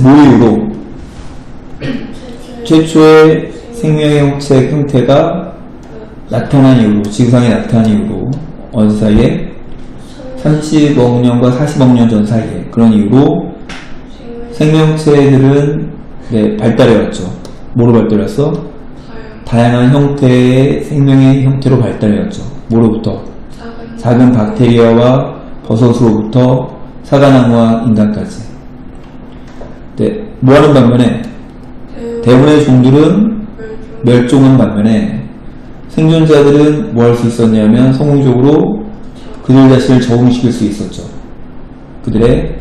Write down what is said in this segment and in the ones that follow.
모의로 최초의 생명의 형태가 나타난 이후로, 지구상에 나타난 이후로 어느 사이에 30억 년과 40억 년 전 사이에, 그런 이후로 생명체들은 발달해왔죠. 뭐로 발달했어? 다양한 형태의 생명의 형태로 발달해왔죠. 뭐로부터? 작은 박테리아와 버섯으로부터 사과나무와 인간까지. 뭐하는 반면에 대부분의 종들은 멸종한 반면에 생존자들은 뭐 할 수 있었냐면 성공적으로 그들 자신을 적응시킬 수 있었죠. 그들의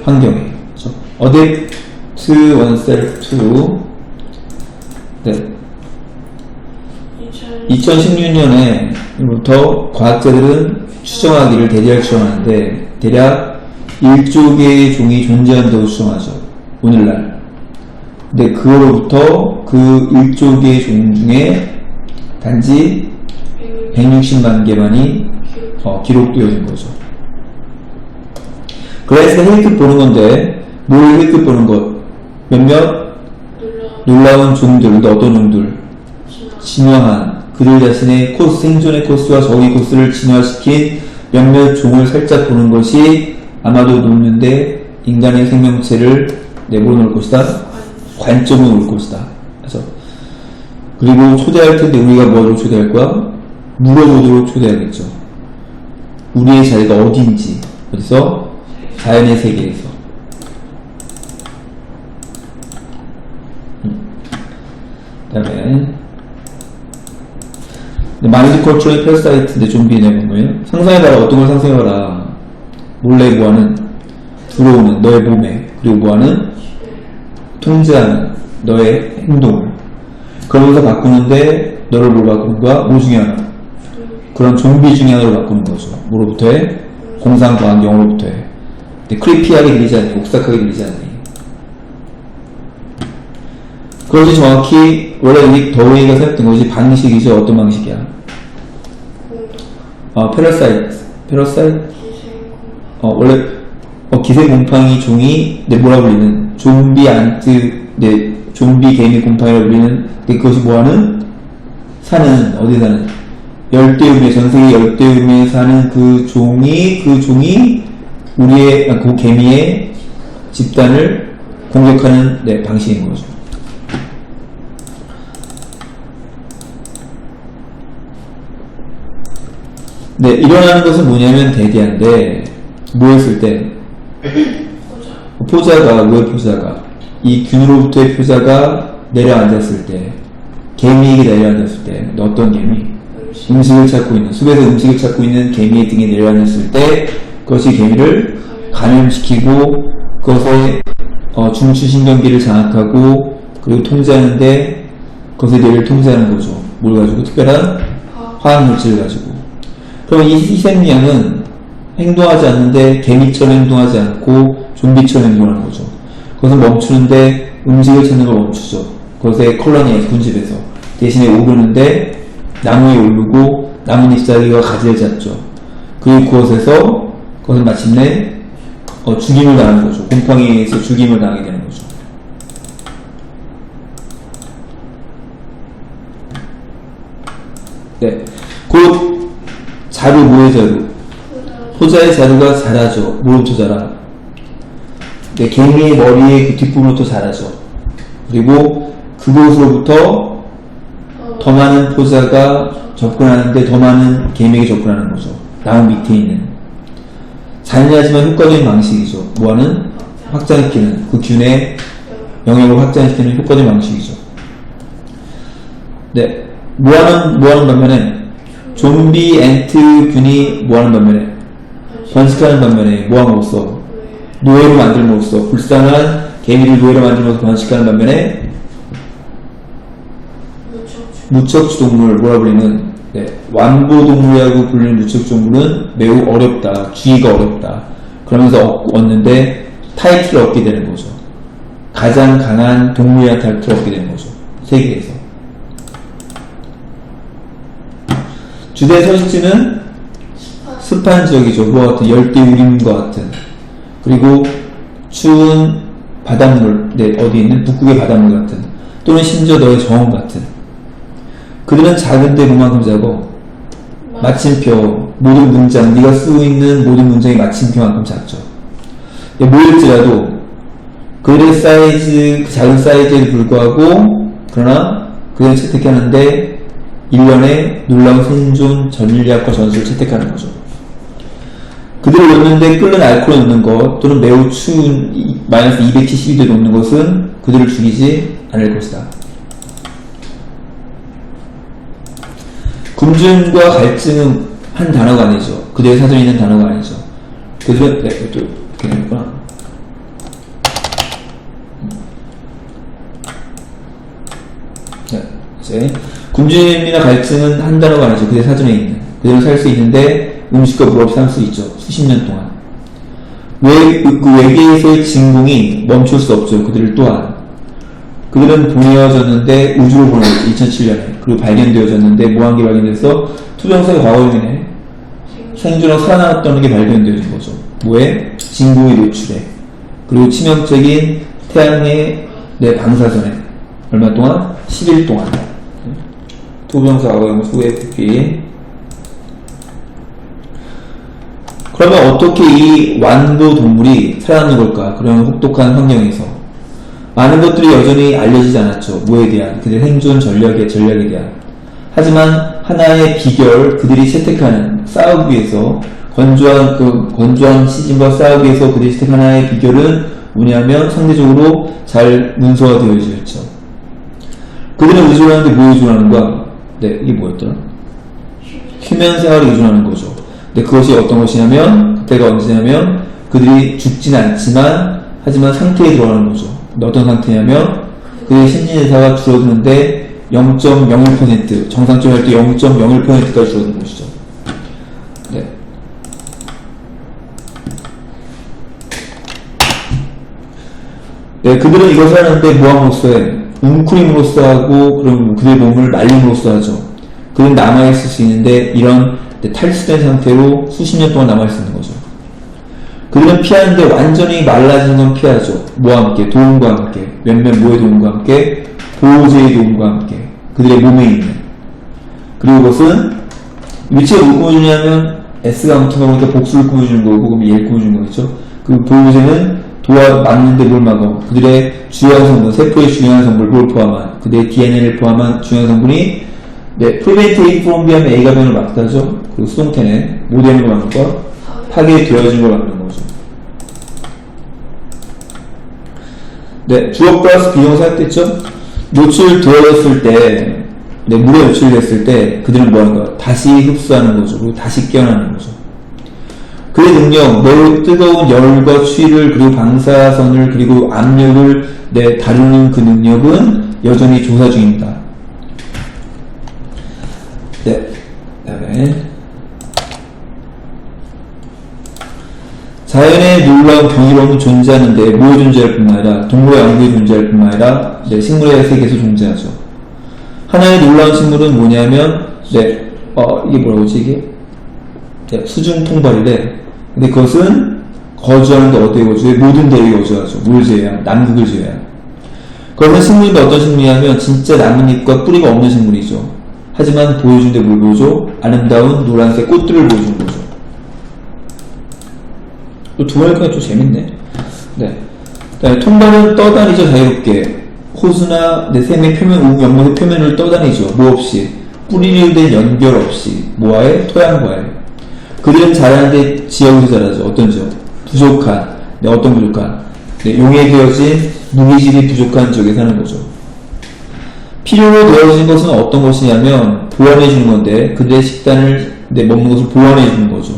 환경에. 그렇죠? Adapt oneself to 2016년에부터 과학자들은 추정하기를 대략 추정하는데 대략 1조 개의 종이 존재한다고 추정하죠. 오늘날. 근데 그로부터 그 1조 개의 종 중에 단지 160만 개만이 기록되어진 거죠. 그래서 힐끗 보는 건데, 뭘 힐끗 보는 것? 몇몇 놀라운 종들, 어떤 종들? 진화한, 그들 자신의 코스, 생존의 코스와 저기 코스를 진화시킨 몇몇 종을 살짝 보는 것이 아마도 놓는데 인간의 생명체를 내보러 놓을 것이다. 관점으로 놓을 것이다. 그래서 그리고 초대할 텐데 우리가 뭐로 초대할 거야? 물어보도록 초대하겠죠. 우리의 자리가 어디인지. 어디서? 자연의 세계에서. 그 다음에 마인드 컬처의 패러사이트인데 좀비네 보면요. 상상해봐라. 어떤 걸 상상해봐라. 몰래 뭐하는? 들어오는 너의 몸에. 그리고 뭐하는? 통제하는 너의 행동을. 그러면서 바꾸는데 너를 뭘 바꾸는 거야? 뭐 중에 하나? 그런 좀비 중에 하나로 바꾸는 거죠. 뭐로부터 해? 공상과학 영어로부터 해. 근데 크리피하게 들리지 않니? 옥삭하게 들리지 않니? 그것이 정확히 원래 우리 더웨이가 생각했던 것이 방식이죠. 어떤 방식이야? 패러사이트. 원래 기생곰팡이 종이 뭐라 불리는 좀비 안트, 좀비 개미 곰팡이라고 불리는. 그것이 뭐하는? 사는, 어디 사는? 열대우림에, 전세계 열대우림에 사는 그 종이 우리의, 그 개미의 집단을 공격하는 방식인 거죠. 일어나는 것은 뭐냐면 대대한데, 뭐 했을 때? 포자가, 왜 포자가? 이 균으로부터의 포자가 내려앉았을 때, 개미에게 내려앉았을 때, 어떤 개미? 음식을 찾고 있는, 숲에서 음식을 찾고 있는 개미의 등에 내려앉았을 때, 그것이 개미를 감염시키고, 그것의 중추신경기를 장악하고, 그리고 통제하는데, 그것의 뇌를 통제하는 거죠. 뭘 가지고? 특별한 화학물질을 가지고. 그럼 이 희생양은 행동하지 않는데 개미처럼 행동하지 않고 좀비처럼 행동하는 거죠. 그것은 멈추는데 음식을 찾는 걸 멈추죠. 그것의 콜로니에, 군집에서. 대신에 오르는데 나무에 오르고 나뭇잎 사이와 가지를 잡죠. 그리고 그것은 마침내 죽임을 당하는 거죠. 곰팡이에 의해서 죽임을 당하게 되는 거죠. 곧 자루, 뭐의 자루? 포자의 자루가 자라죠. 뭐로부터 자라? 개미의 머리의 그 뒷부분부터 자라죠. 그리고 그곳으로부터 더 많은 포자가 접근하는데 더 많은 개미에게 접근하는 거죠. 나무 밑에 있는. 잔인하지만 효과적인 방식이죠. 뭐하는? 확장시키는, 그 균의 영역을 확장시키는 효과적인 방식이죠. 뭐하는 반면에 좀비 엔트 균이 뭐하는 반면에? 번식하는 반면에 뭐함으로써? 노예로 만들므로써, 불쌍한 개미를 노예로 만들면서 번식하는 반면에 무척추동물, 뭐라 불리는 완보동물이라고 불리는 무척추동물은 매우 어렵다, 주의가 어렵다. 그러면서 얻는데 타이틀을 얻게 되는 거죠. 가장 강한 동물이라는 타이틀을 얻게 되는 거죠. 세계에서. 주된 서식지는 습한 지역이죠. 그와 같은 열대우림과 같은. 그리고 추운 바닷물, 어디 있는 북극의 바닷물 같은, 또는 심지어 너의 정원 같은. 그들은 작은데 그만큼 작고, 마침표, 모든 문장, 네가 쓰고 있는 모든 문장의 마침표만큼 작죠. 뭐일지라도 그들의 사이즈, 그 작은 사이즈에 불구하고, 그러나 그들은 채택하는데 1년에 놀라운 생존 전략과 전술을 채택하는 거죠. 그들을 놓는데 끓는 알코올을 넣는 것, 또는 매우 추운 마이너스 272도에 놓는 것은 그들을 죽이지 않을 것이다. 굶주림과 갈증은 한 단어가 아니죠. 그들의 사전에 있는 단어가 아니죠. 그들은, 이것도 이렇게 되는구나. 이제, 굶주림이나 갈증은 한 단어가 아니죠. 그들의 사전에 있는. 그들은 살 수 있는데 음식과 물 없이 살 수 있죠. 수십 년 동안. 그 외계에서의 진공이 멈출 수 없죠. 그들 또한. 그들은 보내어졌는데 우주로 보내졌죠. 2007년에. 그리고 발견되어졌는데 뭐 한 게 발견돼서 투정사의 과거형이네. 생존하고 살아남았다는 게 발견되어진 거죠. 뭐에? 진공의 노출에. 그리고 치명적인 태양의 방사선에. 얼마 동안? 10일 동안. 투정사 과거형 후에 복귀. 그러면 어떻게 이 완도 동물이 살아남는 걸까? 그런 혹독한 환경에서. 많은 것들이 여전히 알려지지 않았죠. 뭐에 대한, 그들의 생존 전략에 대한. 하지만 하나의 비결, 그들이 채택하는, 싸우기 위해서, 건조한 시즌과 싸우기 위해서 그들이 채택한 하나의 비결은 뭐냐면 상대적으로 잘 문서화되어 있죠. 그들은 의존하는데 뭐 의존하는 거야? 이게 뭐였더라? 휴면 생활을 의존하는 거죠. 근데 그것이 어떤 것이냐면, 그때가 언제냐면, 그들이 죽진 않지만, 하지만 상태에 들어가는 거죠. 어떤 상태냐면, 그들의 심리대사가 줄어드는데 0.01%, 정상적으로 할 때 0.01%까지 줄어드는 것이죠. 그들은 이것을 하는데 뭐함으로써 해? 웅크림으로써 하고, 그럼 그들의 몸을 말림으로써 하죠. 그들은 남아있을 수 있는데, 이런 탈수된 상태로 수십 년 동안 남아있을 수 있는 거죠. 그들은 피하는데 완전히 말라지는 건 피하죠. 뭐와 함께? 도움과 함께. 몇몇 뭐의 도움과 함께? 보호제의 도움과 함께. 그들의 몸에 있는. 그리고 그것은 위치가 뭘 꾸며주냐면 S가 붙은 거니까 복수를 꾸며주는 거고, 그럼 얘를 꾸며주는 거겠죠. 그 보호제는 막는데 뭘 막어? 그들의 주요한 성분, 세포의 주요한 성분을 뭘 포함한, 그들의 DNA를 포함한 주요한 성분이 prevent A from B하면 A가 변을 막다죠. 그리고 수동태는 모델을 막는 거, 파괴되어진 걸 막는 거죠. 주어 플러스 비동사 사용됐죠? 노출되어졌을 때, 물에 노출됐을 때, 그들은 뭐 하는 거야? 다시 흡수하는 거죠. 그리고 다시 깨어나는 거죠. 그의 능력, 매우 뜨거운 열과 추위를, 그리고 방사선을, 그리고 압력을 다루는 그 능력은 여전히 조사 중입니다. 그다음에 자연의 놀라운 경이로움은 존재하는데 뭐에 존재할 뿐만 아니라 동물의 왕국에 존재할 뿐만 아니라 식물의 세계에서 존재하죠. 하나의 놀라운 식물은 뭐냐면 이게 뭐라고 하지 이게? 수중통발이래. 근데 그것은 거주하는데 어디에 거주해? 모든 대륙에 거주하죠. 뭘 제외한? 남극을 제외한. 그러면 식물인데 어떤 식물이냐면 진짜 나뭇잎과 뿌리가 없는 식물이죠. 하지만 보여준데 뭘 보여줘? 아름다운 노란색 꽃들을 보여주는 거죠. 또 두 마리가 좀 재밌네. 통발은 떠다니죠, 자유롭게. 호수나 샘의 표면, 연못의 표면을 떠다니죠. 뭐 없이. 뿌리를 댄 연결 없이. 뭐와의? 토양과의. 그들은 자라는데 지역에서 자라죠. 어떤 지역? 부족한. 어떤 부족한? 용해되어진 무기질이 부족한 지역에 사는 거죠. 필요로 되어진 것은 어떤 것이냐면 보완해주는 건데 그들의 식단을 먹는 것을 보완해주는 거죠.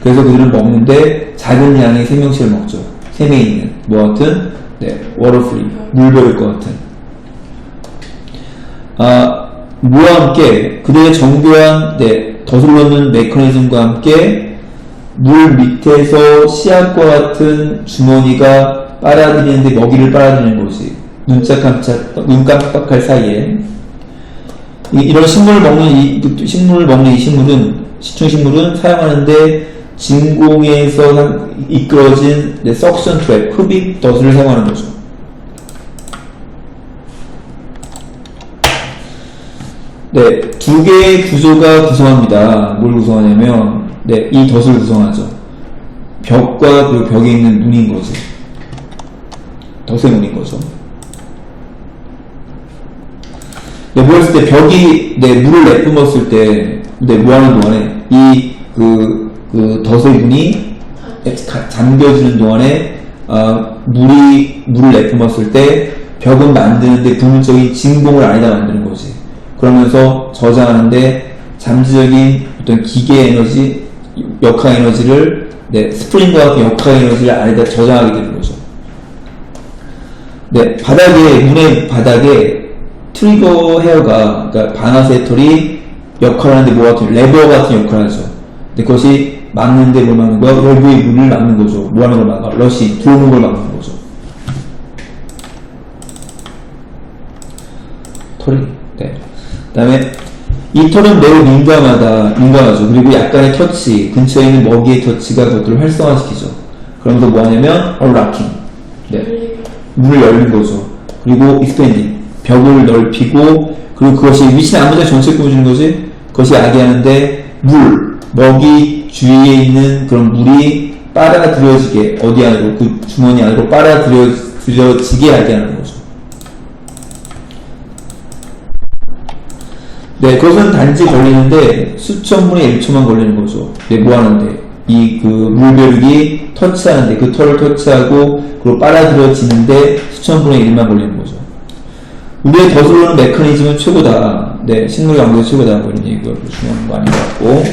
그래서 그들은 먹는데 작은 양의 생명체를 먹죠. 샘에 있는 뭐 같은 워터프리 물벼를 것 같은 뭐와 함께 그들의 정교한 더슬러는 메커니즘과 함께 물 밑에서 씨앗과 같은 주머니가 빨아들이는데 먹이를 빨아들이는 거지. 눈 깜빡할 사이에 이런 식물을 먹는 이 식물은 시충식물은 사용하는데 진공에서 이끌어진 석션 트랩 흡입 덫을 사용하는 거죠. 네, 두 개의 구조가 구성합니다. 뭘 구성하냐면, 네, 이 덫을 구성하죠. 벽과 그 벽에 있는 문인 거죠. 덫의 문인 거죠. 네, 뭐 했을 때 벽이, 네, 물을 내뿜었을 때, 네, 뭐 하는 동안에, 그 덫의 문이 잠겨지는 동안에, 물을 내뿜었을 때, 벽은 만드는데 부분적인 진공을 안에다 만드는 거지. 그러면서 저장하는데 잠재적인 어떤 기계 에너지, 역학 에너지를, 네, 스프링과 같은 역학 에너지를 안에다 저장하게 되는 거죠. 네, 문의 바닥에 트리거 헤어가, 그러니까 반화세 털이 역할을 하는데 뭐 같은, 레버 같은 역할을 하죠. 근데 그것이 막는데 뭘 막는 거야? 외부의 물을 막는 거죠. 뭐 하는 걸 막아? 러시, 들어오는 걸 막는 거죠. 털이, 네. 그 다음에 이 털은 매우 민감하죠. 그리고 약간의 터치, 근처에 있는 먹이의 터치가 그것들을 활성화시키죠. 그러면서 뭐 하냐면, 락킹. 네. 문을 열는 거죠. 그리고 익스펜딩. 벽을 넓히고, 그리고 그것이 위치는 아무데나 전체 꾸며주는 거지? 그것이 야기하는데, 먹이 주위에 있는 그런 물이 빨아들여지게, 어디 안으로, 그 주머니 안으로 빨아들여지게 야기하는 거죠. 네, 그것은 단지 걸리는데 수천 분의 1초만 걸리는 거죠. 네, 뭐 하는데? 그 물벼룩이 터치하는데, 그 털을 터치하고, 그리고 빨아들여지는데 수천 분의 1만 걸리는 거죠. 우리의 덫을 오는 메커니즘은 최고다. 네, 식물 연구에서 최고다. 이런 얘기가 중요한 거 아닌 것 같고.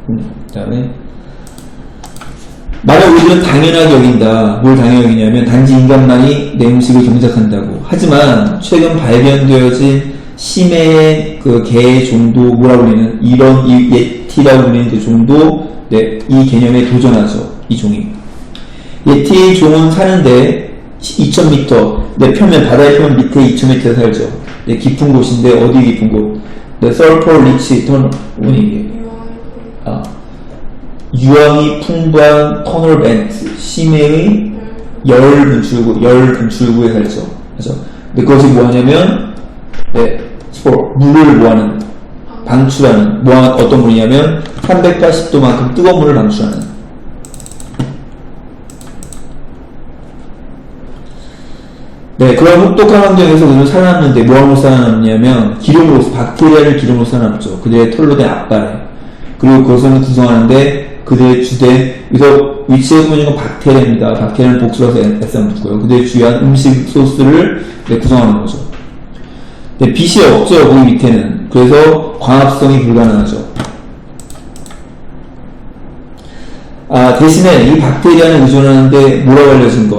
그 다음에. 만약 우리들은 당연하게 여긴다. 뭘 당연하게 여기냐면 단지 인간만이 내 음식을 경작한다고. 하지만 최근 발견되어진 심해의 그 개의 종도 뭐라고 불리는 이런 이 예티라고 불리는 그 종도, 네, 이 개념에 도전하죠. 이 종이. 예티 종은 사는데 2000m, 네, 바다의 표면 밑에 2000m에 살죠. 네, 깊은 곳인데 어디 깊은 곳? 네, 서퍼 리치 터널, 유황이 풍부한 터널 벤트, 심해의 열 분출구에 살죠. 그죠? 근데 그것이 뭐 하냐면, 네, 물을 뭐하는, 방출하는, 어떤 물이냐면, 380도만큼 뜨거운 물을 방출하는. 네, 그런 혹독한 환경에서 그들은 살아남는데, 뭐하고 살아남냐면, 박테리아를 기름으로 살아남죠. 그들의 털로 된 앞발에. 그리고 그것은 구성하는데, 그들의 그래서 위치에 보이는 건 박테리아입니다. 박테리아는 복수라서 S랑 붙고요. 그들의 주요한 음식 소스를, 네, 구성하는 거죠. 네, 빛이 없죠, 거기 밑에는. 그래서 광합성이 불가능하죠. 대신에 이 박테리아는 의존하는데 뭐라고 알려진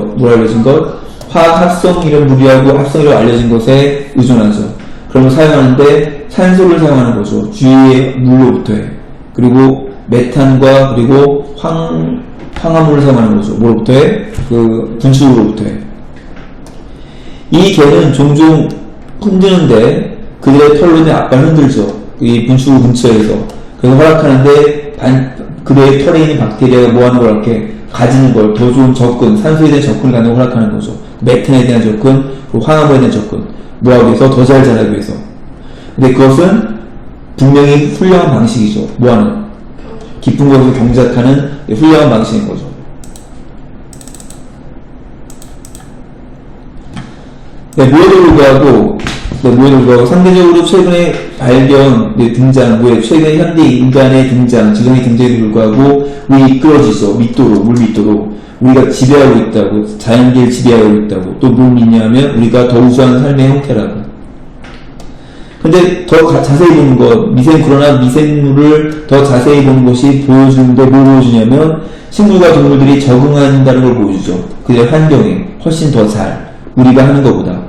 것? 화학 합성이라고 무리하고 합성이라고 알려진 것에 의존하죠. 그러면 사용하는데 산소를 사용하는 거죠. 주위의 물로부터의. 그리고 메탄과 그리고 황화물을 사용하는 거죠. 뭐로부터의? 그 분출구로부터의. 이 개는 종종 흔드는데 그들의 털로 인해 앞발 흔들죠. 이 분출구 근처에서. 그래서 허락하는데 그들의 털에 있는 박테리아가 뭐하는 걸 이렇게 가지는 걸 더 좋은 접근, 산소에 대한 접근을 갖는 걸 허락하는 거죠. 메탄에 대한 접근, 그리고 황화물에 대한 접근. 뭐하기 위해서? 더 잘 자라기 위해서. 근데 그것은 분명히 훌륭한 방식이죠. 뭐하는? 깊은 곳을 경작하는 훌륭한 방식인 거죠. 네, 모에도 불구하고 상대적으로 최근에 등장, 최근에 현대 인간의 등장, 지성의 등장에도 불구하고 우리 이끌어지죠. 물 밑도로 우리가 지배하고 있다고, 자연계를 지배하고 있다고. 또 뭘 믿냐면 우리가 더 우수한 삶의 형태라고. 근데 더 자세히 보는 것, 미생물을 더 자세히 보는 것이 보여주는데 뭘 보여주냐면 식물과 동물들이 적응한다는 걸 보여주죠. 그들의 환경에 훨씬 더 잘, 우리가 하는 것보다.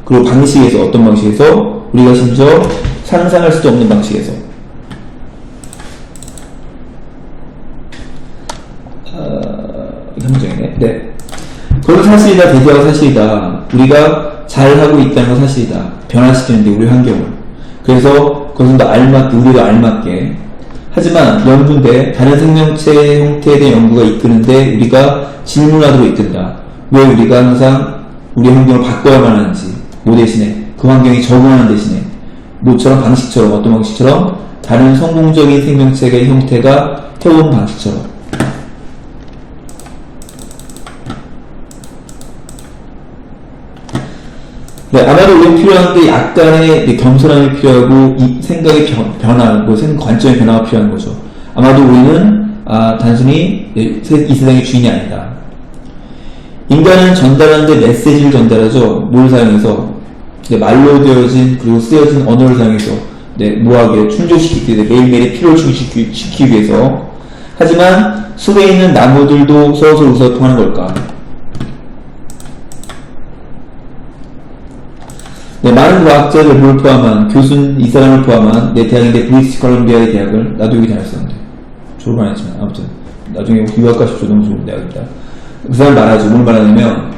그리고 방식에서, 어떤 방식에서? 우리가 심지어 상상할 수도 없는 방식에서. 함정이네. 네. 그건 사실이다, 대대가 사실이다. 우리가 잘하고 있다는 건 사실이다. 변화시키는데, 우리 환경을. 그래서 그것은 더 알맞게, 우리도 알맞게. 하지만 연구인데 다른 생명체 형태에 대한 연구가 이끄는데 우리가 질문하도록 이끈다. 왜 우리가 항상 우리 환경을 바꿔야만 하는지. 뭐 대신에 그 환경에 적응하는 대신에 뭐처럼 방식처럼 어떤 방식처럼 다른 성공적인 생명체의 형태가 해온 방식처럼. 네, 아마도 우리는 필요한 게 약간의 겸손함이 필요하고 이 생각의 변화, 뭐 관점의 변화가 필요한 거죠. 아마도 우리는 단순히 이 세상의 주인이 아니다. 인간은 전달하는데 메시지를 전달하죠. 뭘 사용해서? 네, 말로 되어진 그리고 쓰여진 언어를 사용해서 무하게 충족시키기 위해 매일매일의 필요를 충족시키기 위해서. 하지만 숲에 있는 나무들도 서로서로 의사소통하는 걸까? 네, 많은 과학자를 포함한 교수는 이 사람을 포함한 내 대학인데 브리티시 컬럼비아의 대학을 나도 여기 다녔었는데 졸업 안 했지만 아무튼 나중에 유학 가십시오. 너무 좋은 대학이다. 그 사람 말하죠. 뭘 말하냐면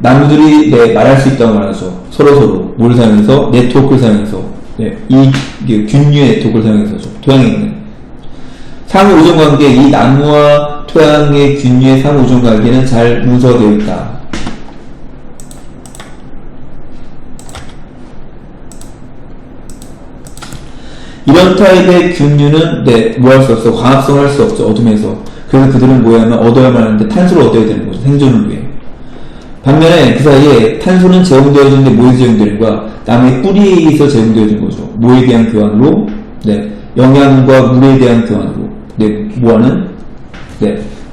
나무들이 말할 수 있다고 말하죠. 서로서로 뭘 사용해서? 네트워크를 사용해서 이 균류의 네트워크를 사용해서죠. 토양에 있는 상호 우정 관계, 이 나무와 토양의 균류의 상호 우정 관계는 잘 문서되어 있다. 이런 타입의 균류는 뭐 할 수 없어. 광합성을 할 수 없죠. 어둠에서. 그래서 그들은 뭐냐면 얻어야만 하는데 탄소를 얻어야 되는 거죠. 생존을 위해. 반면에 그 사이에 탄소는 제공되어지는데 뭐에 제공되는 거야? 나무의 뿌리에서 제공되어진 거죠. 뭐에 대한 교환으로? 영양과 물에 대한 교환으로. 뭐하는?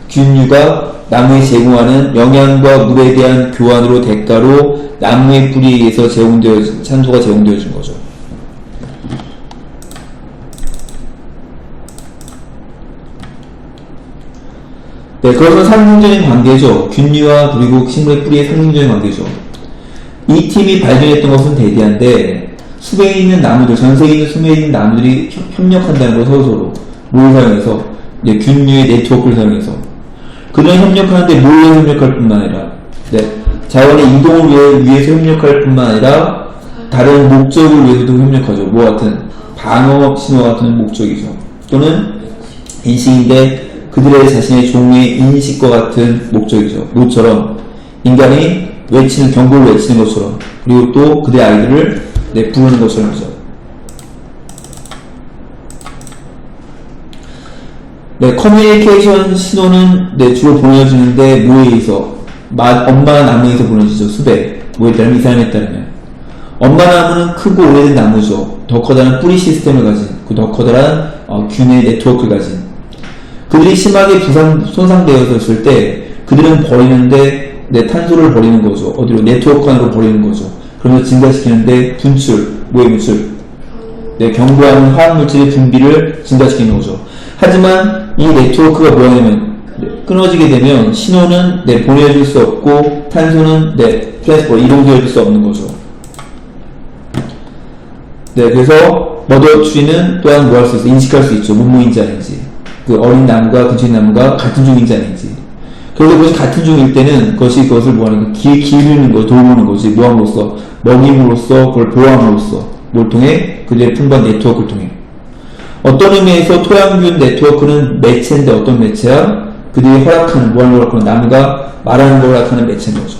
균류가 나무에 제공하는 영양과 물에 대한 교환으로 대가로 나무의 뿌리에서 제공되어진 산소가 제공되어진 거죠. 그것은 상징적인 관계죠. 균류와 그리고 식물의 뿌리의 상징적인 관계죠. 이 팀이 발견했던 것은 대디한데 숲에 있는 나무들, 전 세계에 있는 숲에 있는 나무들이 협력한다는 걸 서로서로 뭘 사용해서? 균류의 네트워크를 사용해서 그들은 협력하는데 뭘 위해 협력할 뿐만 아니라 자연의 이동을 위해서 협력할 뿐만 아니라 다른 목적을 위해서도 협력하죠. 뭐 같은 방어 신호 같은 목적이죠. 또는 인식인데 그들의 자신의 종의 인식과 같은 목적이죠. 모처럼 인간이 외치는 경고를 외치는 것처럼 그리고 또 그들의 아이들을 부르는 것처럼이죠. 커뮤니케이션 신호는 주로 보내지는데 뭐에 의해서? 엄마 나무에 의해서 보내지죠. 숲에. 뭐에 따르면 이 사람에 따르면 엄마 나무는 크고 오래된 나무죠. 더 커다란 뿌리 시스템을 가진 그 더 커다란 균의 네트워크를 가진 그들이 심하게 손상되었을 때 그들은 버리는데 탄소를 버리는 거죠. 어디로? 네트워크 안으로 버리는 거죠. 그러면서 증가시키는데 분출, 뭐의 분출? 경고하는 화학물질의 분비를 증가시키는 거죠. 하지만 이 네트워크가 뭐냐면 끊어지게 되면 신호는 보내줄 수 없고 탄소는 트랜스포 이동되어질 수 없는 거죠. 그래서 머더트리는 또한 뭐 할 수 있어? 인식할 수 있죠. 무모인지 아닌지. 그 어린 나무가 근처의 나무가 같은 종인지 아닌지. 그래서 그것이 같은 종일 때는 그것을 뭐하는 기르는 거, 돌보는 거지. 뭐함으로써? 먹임으로써, 그걸 보호함으로써. 뭘 통해? 그들의 풍부한 네트워크를 통해. 어떤 의미에서 토양균 네트워크는 매체인데 어떤 매체야? 그들이 허락하는, 뭐하는 걸 허락하는? 나무가 말하는 걸 허락하는 매체인 거죠.